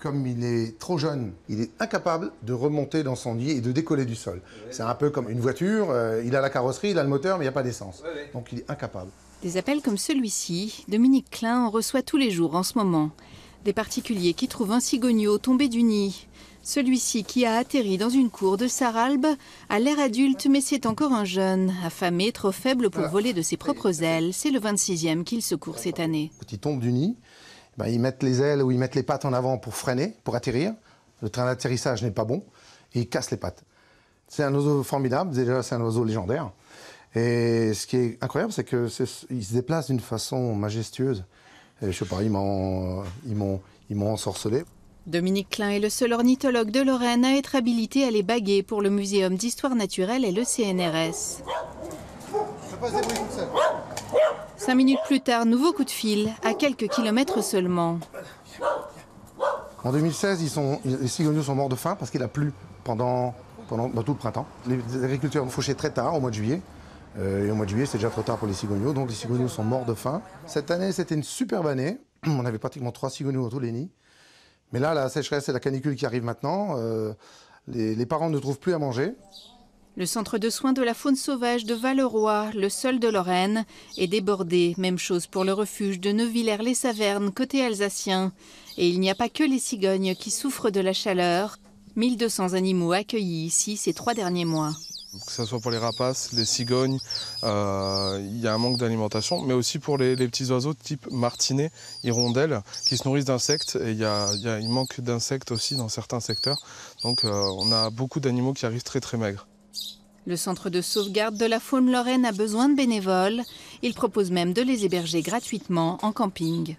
comme il est trop jeune, il est incapable de remonter dans son nid et de décoller du sol. C'est un peu comme une voiture, il a la carrosserie, il a le moteur, mais il n'y a pas d'essence. Donc il est incapable. Des appels comme celui-ci, Dominique Klein en reçoit tous les jours en ce moment. Des particuliers qui trouvent un cigogneau tombé du nid. Celui-ci qui a atterri dans une cour de Sarralbe a l'air adulte, mais c'est encore un jeune. Affamé, trop faible pour voler de ses propres ailes, c'est le 26e qu'il secourt cette année. Quand il tombe du nid, ils mettent les ailes ou ils mettent les pattes en avant pour freiner, pour atterrir. Le train d'atterrissage n'est pas bon et ils cassent les pattes. C'est un oiseau formidable, déjà c'est un oiseau légendaire. Et ce qui est incroyable, c'est qu'il se déplace d'une façon majestueuse. Et, je sais pas, ils m'ont ensorcelé. Dominique Klein est le seul ornithologue de Lorraine à être habilité à les baguer pour le Muséum d'histoire naturelle et le CNRS. 5 minutes plus tard, nouveau coup de fil, à quelques kilomètres seulement. En 2016, les cigogneaux sont morts de faim parce qu'il a plu pendant tout le printemps. Les agriculteurs ont fauché très tard, au mois de juillet. Et au mois de juillet, c'est déjà trop tard pour les cigogneaux, donc les cigogneaux sont morts de faim. Cette année, c'était une superbe année. On avait pratiquement 3 cigogneaux dans tous les nids. Mais là, la sécheresse et la canicule qui arrivent maintenant, les parents ne trouvent plus à manger. Le centre de soins de la faune sauvage de Valleroy, le seul de Lorraine, est débordé. Même chose pour le refuge de Neuvillers-les-Savernes, côté alsacien. Et il n'y a pas que les cigognes qui souffrent de la chaleur. 1200 animaux accueillis ici ces 3 derniers mois. Que ce soit pour les rapaces, les cigognes, il y a un manque d'alimentation, mais aussi pour les petits oiseaux type martinet, hirondelle, qui se nourrissent d'insectes. Et il manque d'insectes aussi dans certains secteurs. Donc on a beaucoup d'animaux qui arrivent très très maigres. Le centre de sauvegarde de la faune lorraine a besoin de bénévoles. Il propose même de les héberger gratuitement en camping.